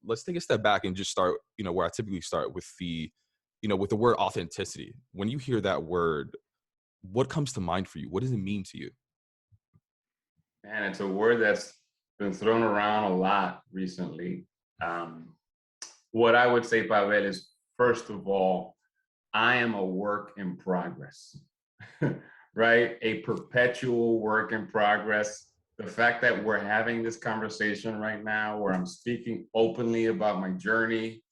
let's take a step back and just start, where I typically start with with the word authenticity. When you hear that word, what comes to mind for you? What does it mean to you? Man, it's a word that's been thrown around a lot recently. What I would say, Pavel, is first of all, I am a work in progress, right? A perpetual work in progress. The fact that we're having this conversation right now where I'm speaking openly about my journey,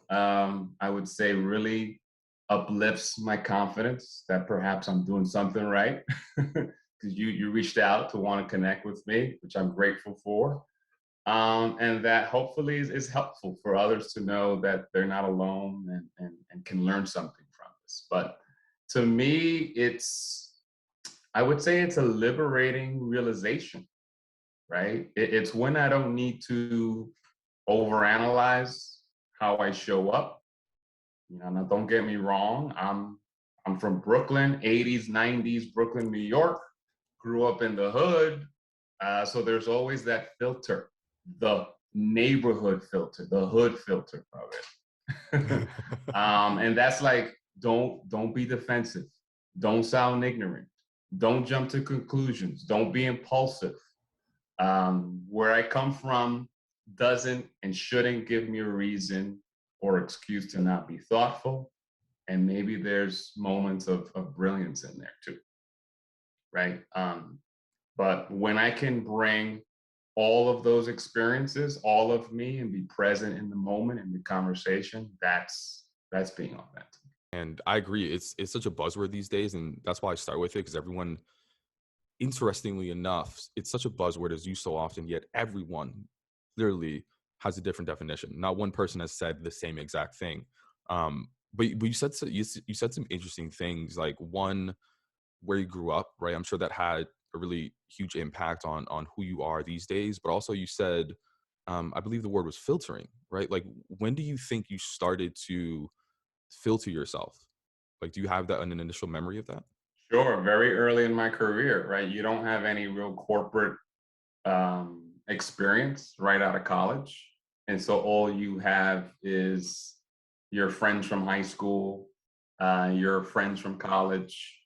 I would say really uplifts my confidence that perhaps I'm doing something right. Because you reached out to want to connect with me, which I'm grateful for. And that hopefully is helpful for others to know that they're not alone and can learn something from this. But to me, I would say it's a liberating realization, right? It's when I don't need to overanalyze how I show up. Now don't get me wrong. I'm from Brooklyn, 80s, 90s, Brooklyn, New York. Grew up in the hood. So there's always that filter, the neighborhood filter, the hood filter of it. And that's like, don't be defensive. Don't sound ignorant. Don't jump to conclusions. Don't be impulsive. Where I come from doesn't and shouldn't give me a reason or excuse to not be thoughtful. And maybe there's moments of brilliance in there too, right? But when I can bring all of those experiences, all of me, and be present in the moment, in the conversation, that's being authentic. And I agree. It's such a buzzword these days, and that's why I start with it, because everyone, interestingly enough, it's such a buzzword as used so often, yet everyone literally has a different definition. Not one person has said the same exact thing. But you said you said some interesting things, like one, where you grew up, right? I'm sure that had a really huge impact on who you are these days. But also you said, I believe the word was filtering, right? Like, when do you think you started to filter yourself? Like, do you have that an initial memory of that? Sure, very early in my career, right? You don't have any real corporate experience right out of college. And so all you have is your friends from high school, your friends from college,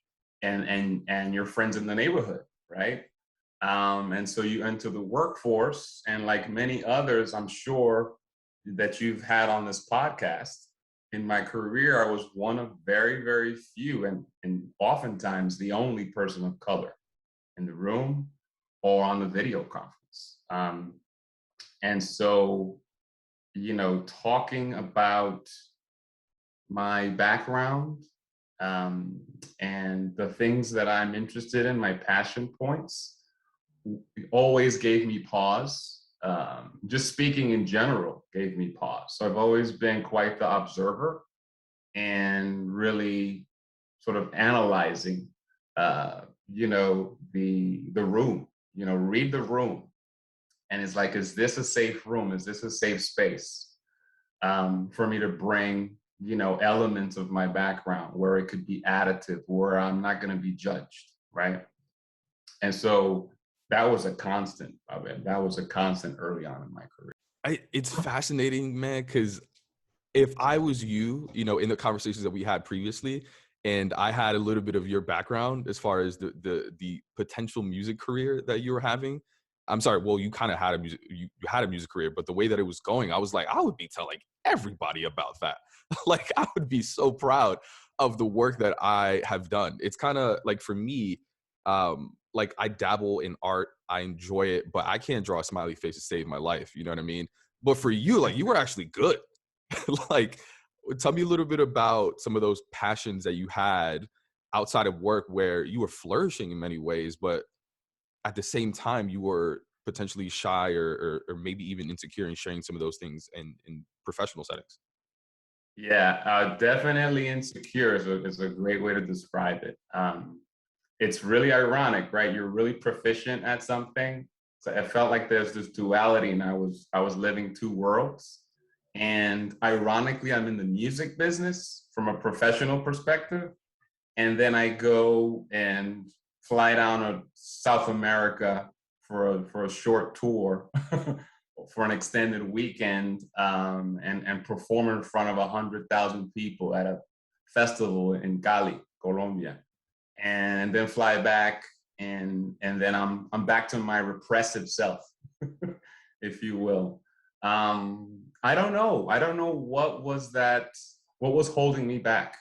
and your friends in the neighborhood, right? And so you enter the workforce, and like many others, I'm sure that you've had on this podcast, in my career, I was one of very, very few, and oftentimes the only person of color in the room or on the video conference. And so, talking about my background and the things that I'm interested in, my passion points, always gave me pause. Just speaking in general gave me pause. So I've always been quite the observer and really sort of analyzing, the room, read the room. And it's like, is this a safe room? Is this a safe space for me to bring, elements of my background where it could be additive, where I'm not going to be judged, right? And so that was a constant of it. That was a constant early on in my career. It's fascinating, man, because if I was you, in the conversations that we had previously, and I had a little bit of your background as far as the potential music career that you were having. I'm sorry, well, you kind of had you had a music career, but the way that it was going, I was like, I would be telling everybody about that. Like, I would be so proud of the work that I have done. It's kind of like, for me, like, I dabble in art, I enjoy it, but I can't draw a smiley face to save my life. You know what I mean? But for you, like, you were actually good. Like, tell me a little bit about some of those passions that you had outside of work, where you were flourishing in many ways, but at the same time you were potentially shy or maybe even insecure in sharing some of those things in professional settings. Yeah, definitely insecure is a great way to describe it. It's really ironic, right? You're really proficient at something. So it felt like there's this duality, and I was living two worlds. And ironically, I'm in the music business from a professional perspective. And then I go and fly down to South America for a short tour for an extended weekend and perform in front of 100,000 people at a festival in Cali, Colombia, and then fly back, and then I'm back to my repressive self, if you will. I don't know. I don't know what was holding me back,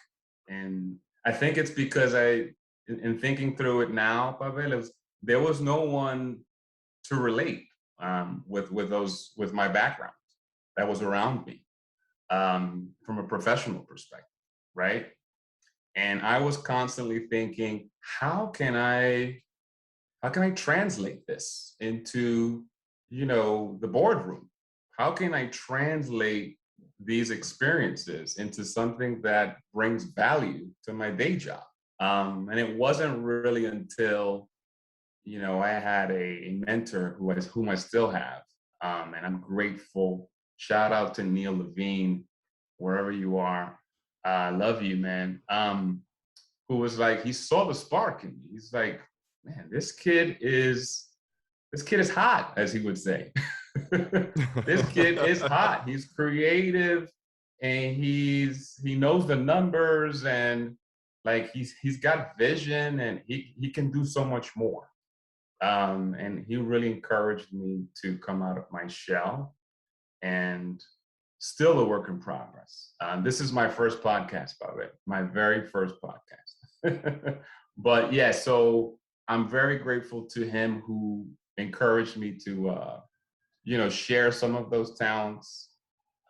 and I think it's because in thinking through it now, Pavel, there was no one to relate with my background that was around me from a professional perspective, right? And I was constantly thinking, how can I translate this into, the boardroom? How can I translate these experiences into something that brings value to my day job? And it wasn't really until I had a mentor whom I still have, and I'm grateful. Shout out to Neil Levine, wherever you are. I love you, man. Who was like, he saw the spark in me. He's like, man, this kid is hot, as he would say. This kid is hot. He's creative, and he knows the numbers, and like he's got vision, and he can do so much more. And he really encouraged me to come out of my shell, and still a work in progress. This is my first podcast, by the way, my very first podcast. But yeah, so I'm very grateful to him who encouraged me to, share some of those talents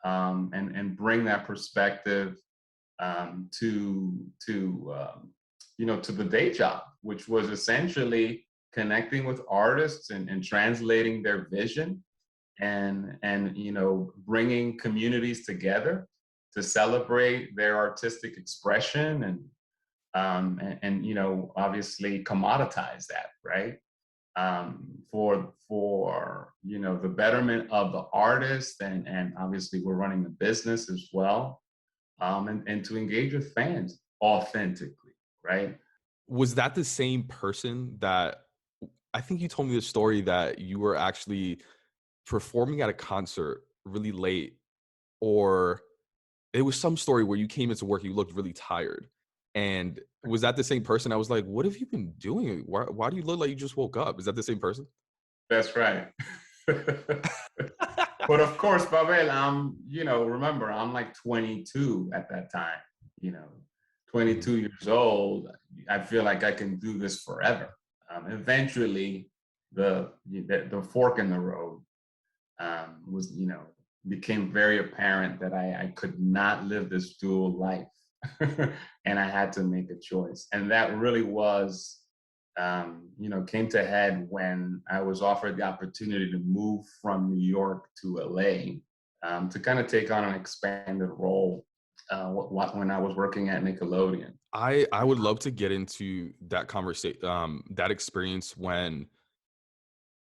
and bring that perspective to the day job, which was essentially connecting with artists and translating their vision and bringing communities together to celebrate their artistic expression and obviously commoditize that, right? For the betterment of the artist, and obviously we're running a business as well, and to engage with fans authentically, right? Was that the same person that, I think you told me the story that you were actually performing at a concert really late, or it was some story where you came into work, you looked really tired. And was that the same person? I was like, what have you been doing? Why do you look like you just woke up? Is that the same person? That's right. But of course, Pavel, remember, I'm like 22 at that time, 22 years old. I feel like I can do this forever. Eventually, the fork in the road was, became very apparent that I could not live this dual life. And I had to make a choice. And that really was, came to head when I was offered the opportunity to move from New York to LA to kind of take on an expanded role when I was working at Nickelodeon. I would love to get into that conversation, that experience when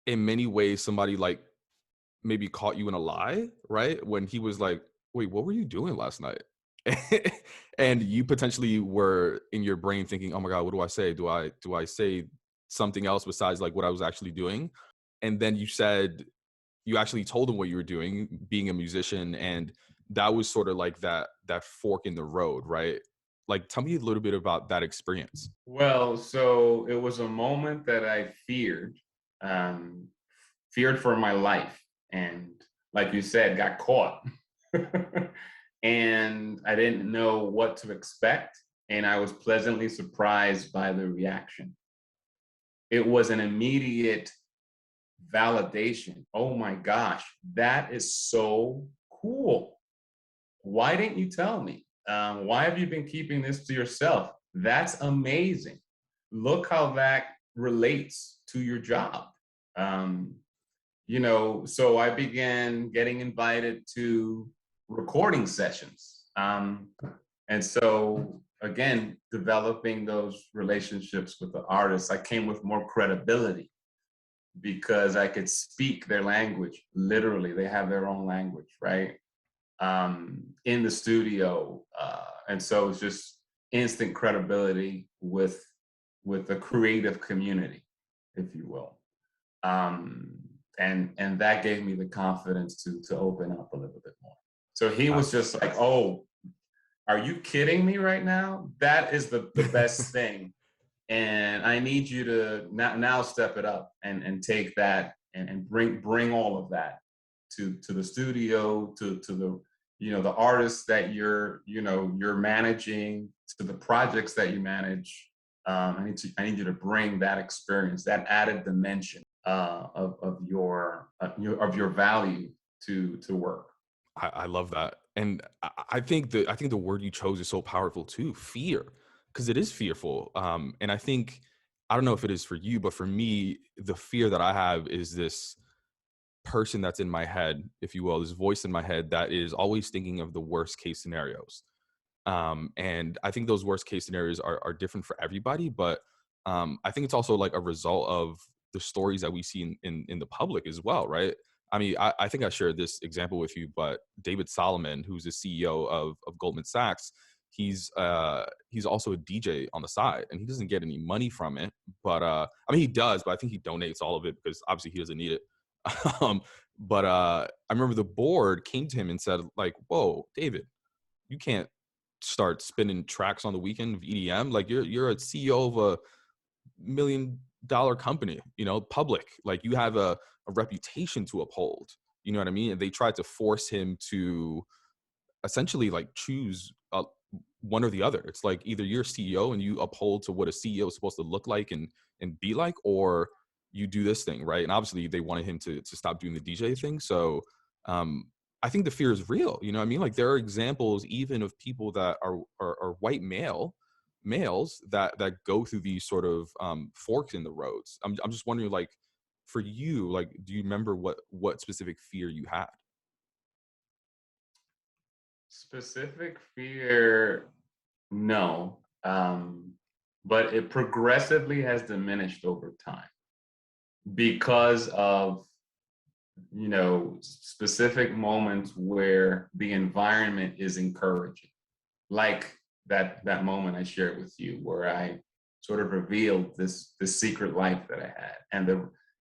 in many ways somebody like maybe caught you in a lie, right? When he was like, wait, what were you doing last night? And you potentially were in your brain thinking, oh my God, what do I say? Do I say something else besides like what I was actually doing? And then you said you actually told him what you were doing, being a musician, and that was sort of like that fork in the road, right? Like, tell me a little bit about that experience. Well, so it was a moment that I feared for my life, and like you said, got caught. And I didn't know what to expect, and I was pleasantly surprised by the reaction. It was an immediate validation. Oh my gosh, that is so cool. Why didn't you tell me? Why have you been keeping this to yourself? That's amazing. Look how that relates to your job. So I began getting invited to recording sessions. And so, again, developing those relationships with the artists, I came with more credibility because I could speak their language. Literally, they have their own language, right? In the studio. And so it's just instant credibility with the creative community, if you will. And that gave me the confidence to open up a little bit more. So he was just like, oh, are you kidding me right now? That is the best thing. And I need you to now step it up and take that and bring all of that to the studio, to the, the artists that you're managing, to the projects that you manage. I need you to bring that experience, that added dimension of your value to work. I love that. And I think the word you chose is so powerful too, fear, because it is fearful. And I think, I don't know if it is for you, but for me, the fear that I have is this person that's in my head, if you will, this voice in my head that is always thinking of the worst case scenarios. And I think those worst case scenarios are different for everybody, but I think it's also like a result of the stories that we see in the public as well, right? I mean, I think I shared this example with you, but David Solomon, who's the CEO of Goldman Sachs, he's also a DJ on the side, and he doesn't get any money from it. But I mean, he does, but I think he donates all of it because obviously he doesn't need it. But I remember the board came to him and said, like, "Whoa, David, you can't start spinning tracks on the weekend of EDM. Like you're a CEO of a $1 million company, public. Like you have a reputation to uphold. You know what I mean?" And they tried to force him to essentially like choose one or the other. It's like either you're CEO and you uphold to what a CEO is supposed to look like and be like, or you do this thing, right? And obviously they wanted him to stop doing the DJ thing. So I think the fear is real. You know what I mean? Like there are examples even of people that are white males that go through these sort of forks in the roads. I'm just wondering, like, for you, like, do you remember what specific fear you had? Specific fear, no. But it progressively has diminished over time because of, specific moments where the environment is encouraging. Like that moment I shared with you where I sort of revealed this secret life that I had.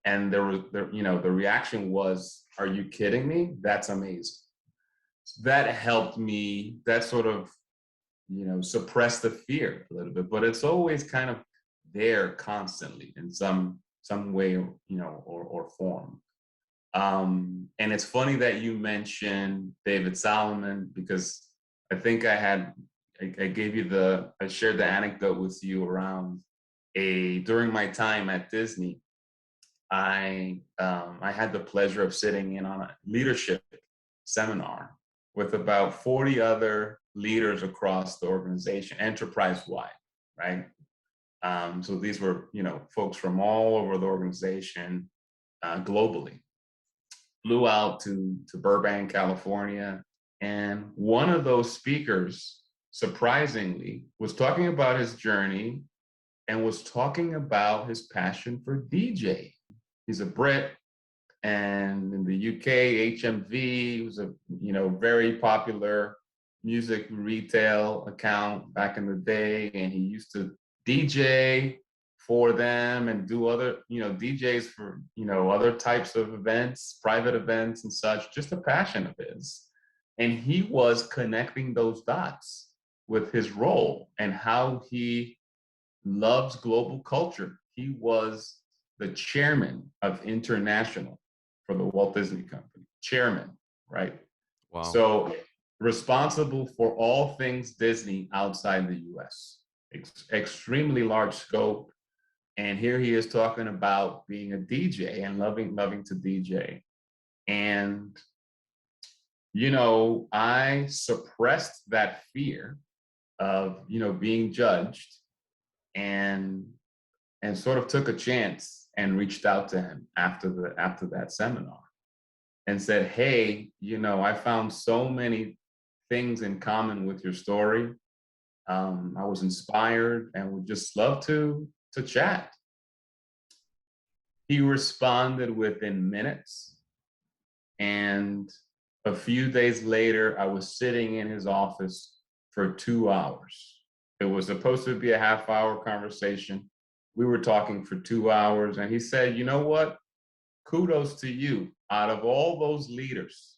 And the reaction was, "Are you kidding me? That's amazing." That helped me, that sort of, suppress the fear a little bit, but it's always kind of there constantly in some way, or form. And it's funny that you mentioned David Solomon, because I think I shared the anecdote with you around during my time at Disney, I had the pleasure of sitting in on a leadership seminar with about 40 other leaders across the organization, enterprise-wide, right? So these were, folks from all over the organization, globally. Flew out to Burbank, California, and one of those speakers, surprisingly, was talking about his journey and was talking about his passion for DJ. He's a Brit, and in the UK, HMV was a very popular music retail account back in the day, and he used to DJ for them and do other DJs for other types of events, private events and such. Just a passion of his, and he was connecting those dots with his role and how he loves global culture. He was the chairman of international for the Walt Disney Company, chairman, right? Wow. So responsible for all things Disney outside the US, extremely large scope. And here he is talking about being a DJ and loving to DJ. And, I suppressed that fear of, being judged, and sort of took a chance and reached out to him after that seminar and said, "Hey, I found so many things in common with your story. I was inspired and would just love to chat." He responded within minutes, and a few days later, I was sitting in his office for 2 hours. It was supposed to be a half-hour conversation. We were talking for 2 hours, and he said, "You know what, kudos to you. Out of all those leaders,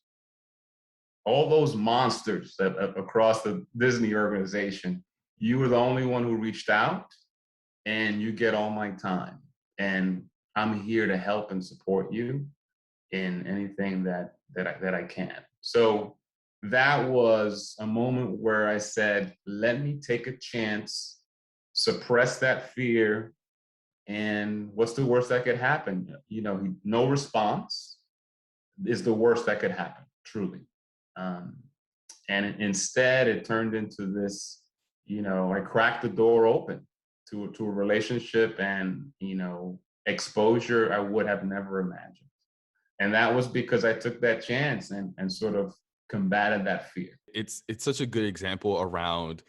all those monsters across the Disney organization, you were the only one who reached out, and you get all my time. And I'm here to help and support you in anything that I can. So that was a moment where I said, let me take a chance, suppress that fear, and what's the worst that could happen? No response is the worst that could happen, truly. Um, and instead, it turned into this, I cracked the door open to a relationship and, exposure I would have never imagined. And that was because I took that chance and sort of combated that fear. It's such a good example around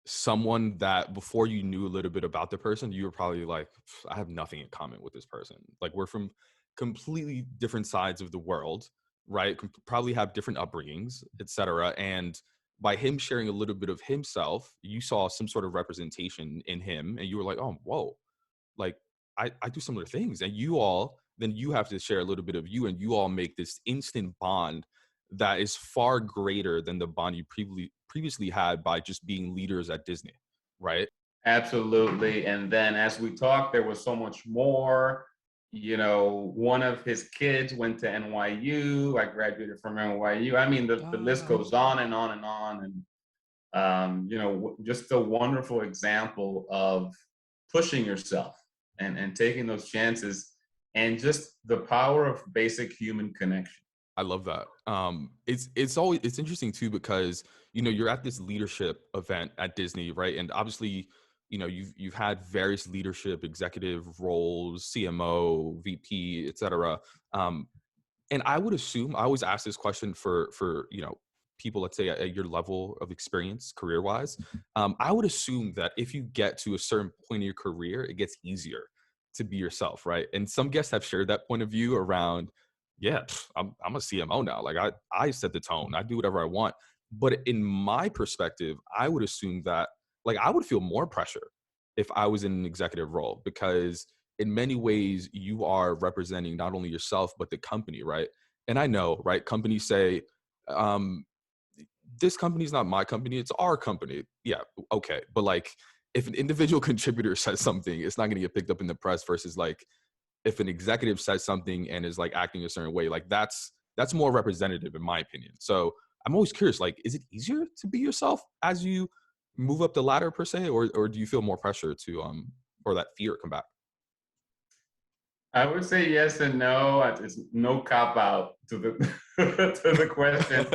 someone that before you knew a little bit about the person, you were probably like, I have nothing in common with this person. Like, we're from completely different sides of the world, right? Probably have different upbringings, etc. And by him sharing a little bit of himself, you saw some sort of representation in him, and you were like, oh, whoa, like I do similar things. And you have to share a little bit of you, and you all make this instant bond that is far greater than the bond you previously had by just being leaders at Disney, right? Absolutely. And then as we talked, there was so much more. One of his kids went to NYU. I graduated from NYU. I mean, the list goes on and on and on. And, just a wonderful example of pushing yourself and taking those chances and just the power of basic human connection. I love that. It's interesting too, because you're at this leadership event at Disney, right? And obviously, you've had various leadership executive roles, CMO, VP, etc. And I would assume, I always ask this question for people, let's say at your level of experience career wise. I would assume that if you get to a certain point in your career, it gets easier to be yourself, right? And some guests have shared that point of view around, yeah, I'm a CMO now. Like I set the tone. I do whatever I want. But in my perspective, I would assume that like I would feel more pressure if I was in an executive role, because in many ways you are representing not only yourself but the company, right? And I know, right? Companies say, um, this company is not my company, it's our company. Yeah, okay. But like if an individual contributor says something, it's not going to get picked up in the press versus like if an executive says something and is like acting a certain way, like that's more representative in my opinion. So I'm always curious, like, is it easier to be yourself as you move up the ladder per se, or do you feel more pressure to or that fear come back? I would say yes and no. It's no cop out to the to the question.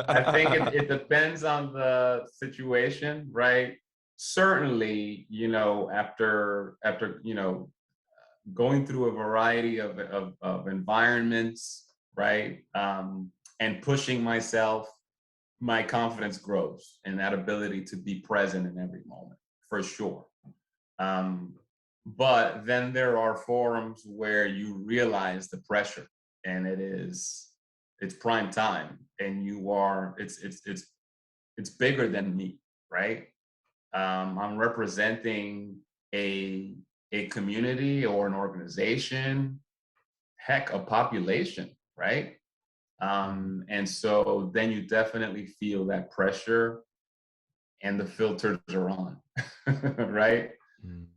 I think it depends on the situation, right? Certainly, after going through a variety of environments, right, and pushing myself, my confidence grows and that ability to be present in every moment, for sure. Um, but then there are forums where you realize the pressure, and it's prime time, and it's bigger than me, right? I'm representing a a community or an organization, heck, a population, right? And so then you definitely feel that pressure, and the filters are on, right?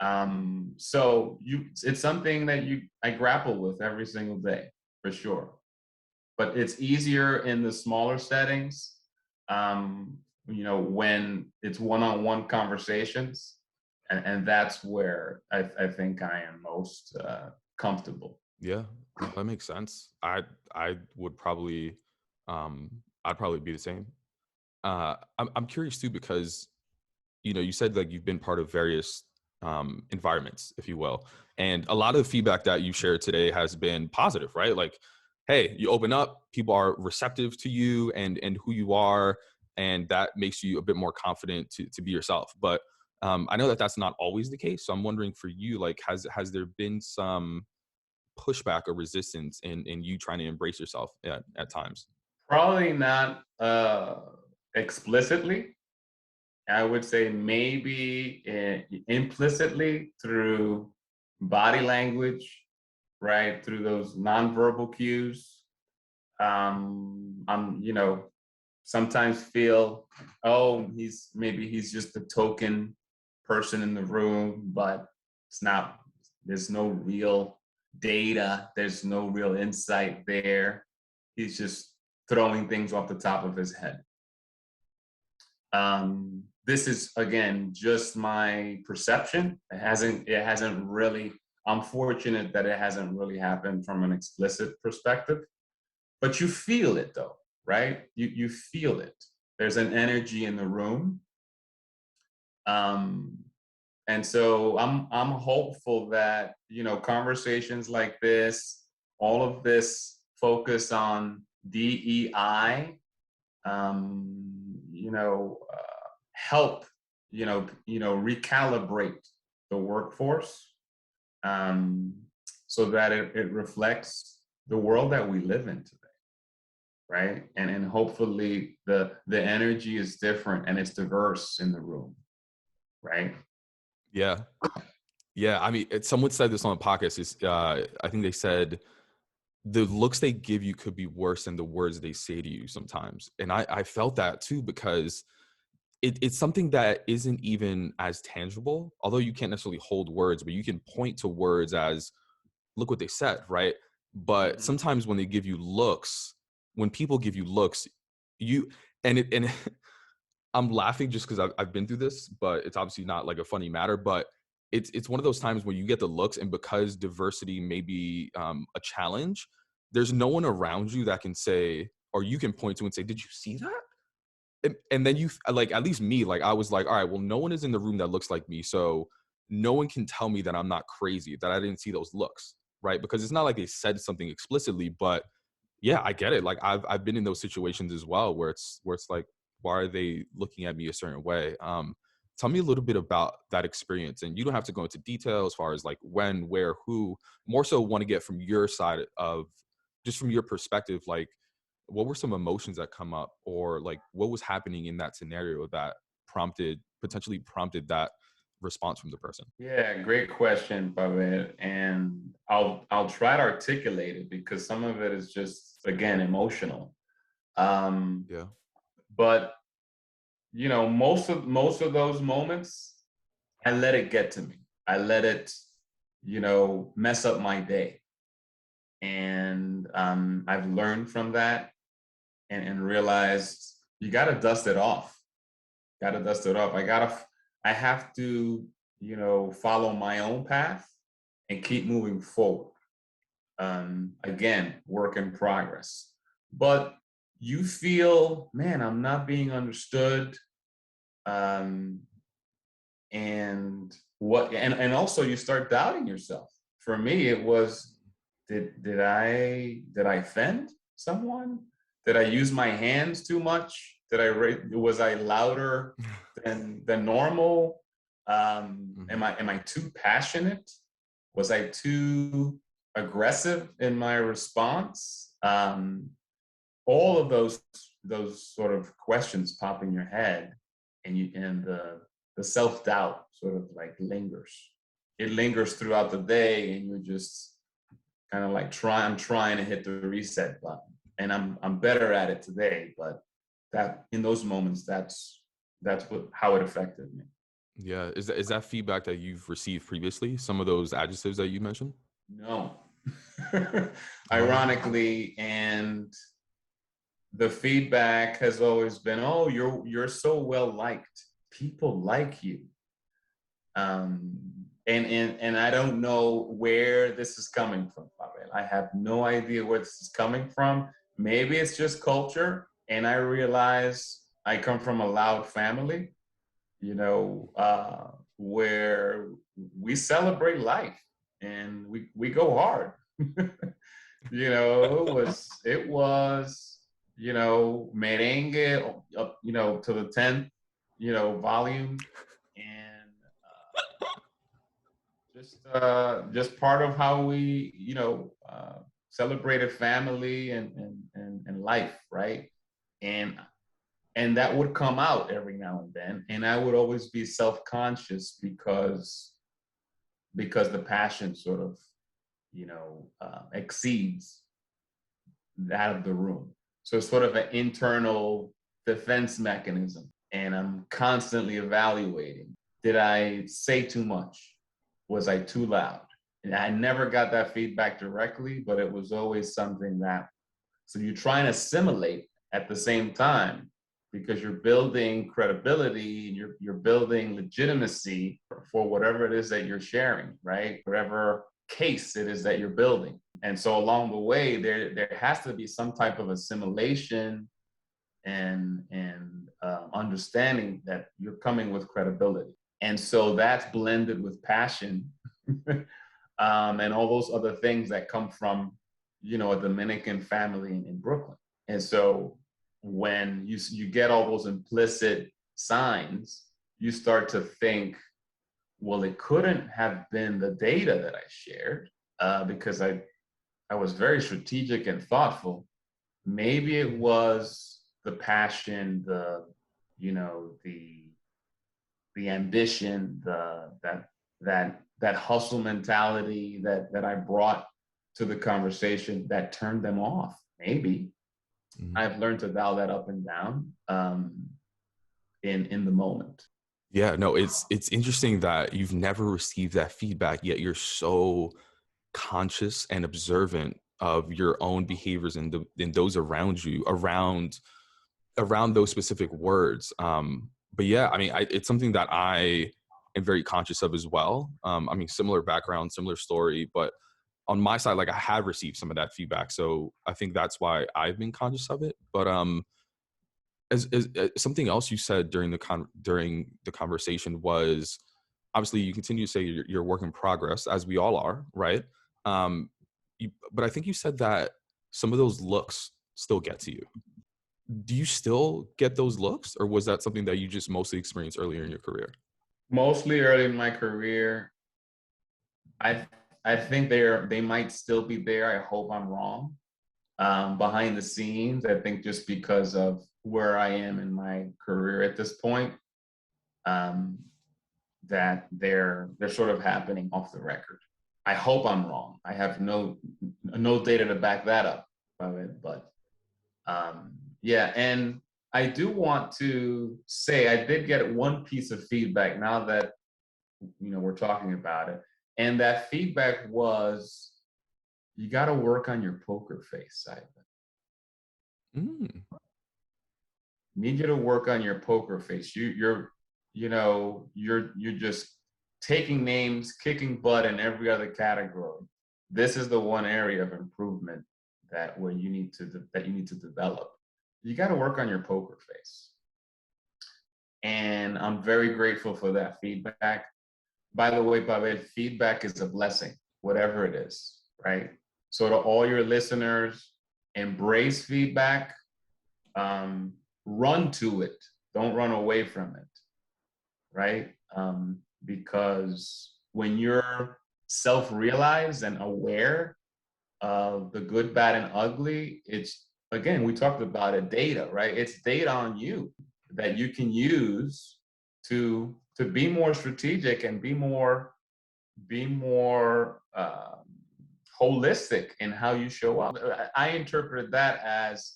Mm. So it's something that I grapple with every single day, for sure. But it's easier in the smaller settings, when it's one-on-one conversations, and that's where I think I am most comfortable. Yeah, that makes sense. I would probably I'd probably be the same. I'm curious too, because you said like you've been part of various environments, if you will, and a lot of the feedback that you shared today has been positive, right? Like, hey, you open up, people are receptive to you and who you are, and that makes you a bit more confident to be yourself. But I know that that's not always the case, so I'm wondering for you, like, has there been some pushback or resistance in you trying to embrace yourself at times? Probably not explicitly. I would say maybe implicitly through body language, right? Through those nonverbal cues. I'm, sometimes feel, oh, he's just a token person in the room, but it's not, there's no real data, there's no real insight there. He's just throwing things off the top of his head. This is, again, just my perception. It hasn't really, I'm fortunate that it hasn't really happened from an explicit perspective, but you feel it though, right? You feel it. There's an energy in the room. And so I'm hopeful that, conversations like this, all of this focus on DEI, help, recalibrate the workforce, so that it reflects the world that we live in today, right? And hopefully the energy is different and it's diverse in the room, right? Yeah. Yeah. I mean, someone said this on the podcast. I think they said the looks they give you could be worse than the words they say to you sometimes. And I felt that too, because it's something that isn't even as tangible, although you can't necessarily hold words, but you can point to words as, look what they said, right? But sometimes when when people give you looks, you, and I'm laughing just because I've been through this, but it's obviously not like a funny matter, but it's one of those times where you get the looks, and because diversity may be a challenge, there's no one around you that can say, or you can point to and say, did you see that? And then you, like, at least me, like, I was like, all right, well, no one is in the room that looks like me, so no one can tell me that I'm not crazy, that I didn't see those looks, right? Because it's not like they said something explicitly, but yeah, I get it. Like, I've been in those situations as well, where it's like, why are they looking at me a certain way? Tell me a little bit about that experience, and you don't have to go into detail as far as like when, where, who. More so, want to get from your side of, just from your perspective, like, what were some emotions that come up, or like what was happening in that scenario that potentially prompted that response from the person? Yeah, great question, Pavel. And I'll try to articulate it because some of it is just, again, emotional. Yeah. But most of those moments, I let it get to me. I let it, mess up my day. And I've learned from that, and realized you got to dust it off. Got to dust it off. I have to, follow my own path and keep moving forward. Again, work in progress. But you feel, man, I'm not being understood. Um, and also you start doubting yourself. For me, it was, did I offend someone? Did I use my hands too much? Was I louder than normal? Am I too passionate? Was I too aggressive in my response? All of those sort of questions pop in your head, and the self-doubt sort of like lingers. It lingers throughout the day, and you're just kind of like I'm trying to hit the reset button. And I'm better at it today, but that in those moments, that's how it affected me. Yeah. Is that feedback that you've received previously? Some of those adjectives that you mentioned? No. Oh. Ironically, and the feedback has always been, oh, you're so well liked. People like you. And I don't know where this is coming from, Pavel. I have no idea where this is coming from. Maybe it's just culture. And I realize I come from a loud family, where we celebrate life and we go hard. It was merengue up, to the 10th, volume. And just part of how we celebrated family and life, right? And that would come out every now and then, and I would always be self-conscious because the passion sort of exceeds that of the room. So it's sort of an internal defense mechanism. And I'm constantly evaluating. Did I say too much? Was I too loud? And I never got that feedback directly, but it was always something that, so you try and assimilate at the same time, because you're building credibility, you're building legitimacy for whatever it is that you're sharing, right? Whatever case it is that you're building. And so along the way, there has to be some type of assimilation and understanding that you're coming with credibility. And so that's blended with passion and all those other things that come from, a Dominican family in Brooklyn. And so when you get all those implicit signs, you start to think, well, it couldn't have been the data that I shared because I was very strategic and thoughtful. Maybe it was the passion, the ambition, that hustle mentality that I brought to the conversation that turned them off. Maybe. Mm-hmm. I've learned to dial that up and down in the moment. Yeah, no, it's interesting that you've never received that feedback, yet you're so conscious and observant of your own behaviors and those around you, around those specific words. But yeah, I mean, it's something that I am very conscious of as well. I mean, similar background, similar story, but on my side, like I have received some of that feedback. So I think that's why I've been conscious of it. But as something else you said during the conversation was, obviously you continue to say you're a work in progress, as we all are, right? But I think you said that some of those looks still get to you. Do you still get those looks, or was that something that you just mostly experienced earlier in your career? Mostly early in my career. I think they might still be there. I hope I'm wrong. Behind the scenes, I think just because of where I am in my career at this point, that they're sort of happening off the record. I hope I'm wrong. I have no data to back that up, but yeah. And I do want to say I did get one piece of feedback now that we're talking about it, and that feedback was, you got to work on your poker face, Simon. Need you to work on your poker face. You're just taking names, kicking butt in every other category. This is the one area of improvement that you need to develop. You got to work on your poker face. And I'm very grateful for that feedback. By the way, Pavel, feedback is a blessing, whatever it is, right? So to all your listeners, embrace feedback, run to it. Don't run away from it, right? Because when you're self-realized and aware of the good, bad, and ugly, it's, again, we talked about it, data, right? It's data on you that you can use to be more strategic and be more holistic in how you show up. I interpreted that as,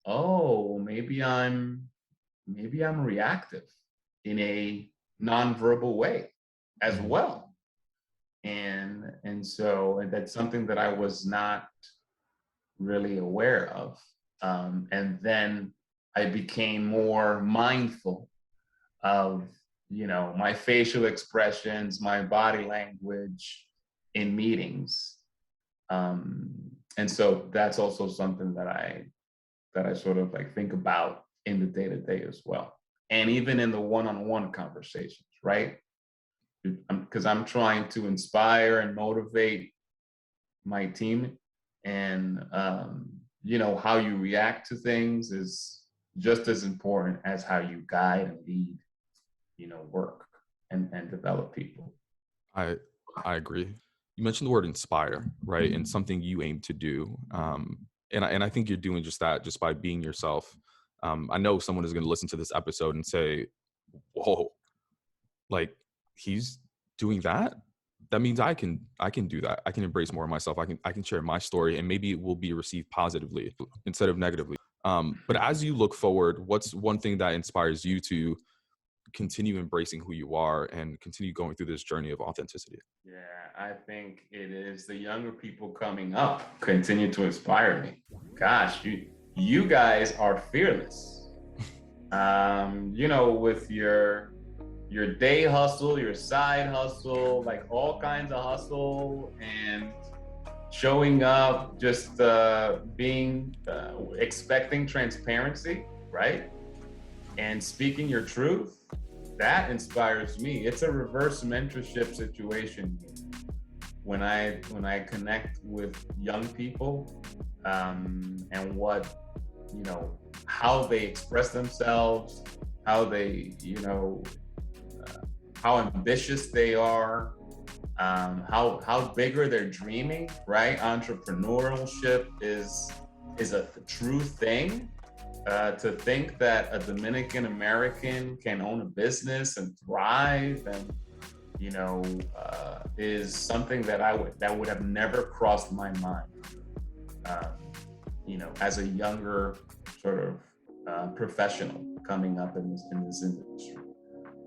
oh, maybe I'm reactive in a nonverbal way as well. And so that's something that I was not really aware of. And then I became more mindful of, my facial expressions, my body language in meetings. And so that's also something that I sort of like think about in the day-to-day as well. And even in the one-on-one conversations, right? Because I'm trying to inspire and motivate my team, and how you react to things is just as important as how you guide and lead, work and develop people. I agree. You mentioned the word inspire, right? And something you aim to do. And I think you're doing just that, just by being yourself. I know someone is going to listen to this episode and say, whoa, like he's doing that? that means I can do that. I can embrace more of myself. I can share my story, and maybe it will be received positively instead of negatively. But as you look forward, what's one thing that inspires you to continue embracing who you are and continue going through this journey of authenticity? Yeah, I think it is the younger people coming up continue to inspire me. Gosh, you guys are fearless. With your day hustle, your side hustle, like all kinds of hustle, and showing up, just being expecting transparency, right? And speaking your truth, that inspires me. It's a reverse mentorship situation when I connect with young people, and how they express themselves, how they how ambitious they are, how bigger they're dreaming, right? Entrepreneurship is a true thing. To think that a Dominican American can own a business and thrive, and is something that would have never crossed my mind. As a younger sort of professional coming up in this industry.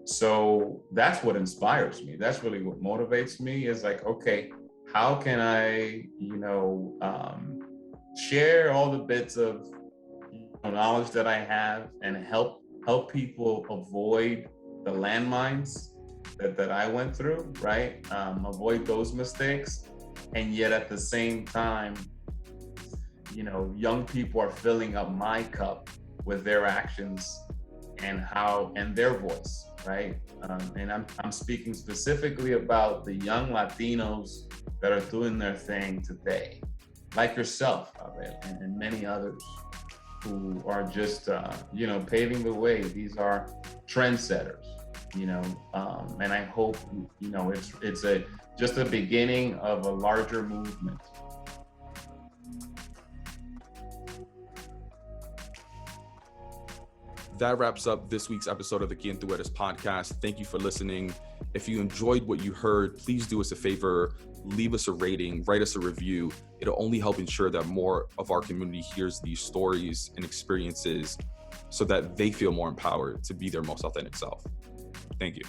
So that's what inspires me. That's really what motivates me, is like, okay, how can I, share all the bits of knowledge that I have and help people avoid the landmines that I went through, right? Avoid those mistakes. And yet at the same time, young people are filling up my cup with their actions and their voice, right? And I'm speaking specifically about the young Latinos that are doing their thing today, like yourself, Abel, and many others who are just, paving the way. These are trendsetters, and I hope, it's just a beginning of a larger movement. That wraps up this week's episode of the Quién, Eres podcast. Thank you for listening. If you enjoyed what you heard, please do us a favor, leave us a rating, write us a review. It'll only help ensure that more of our community hears these stories and experiences so that they feel more empowered to be their most authentic self. Thank you.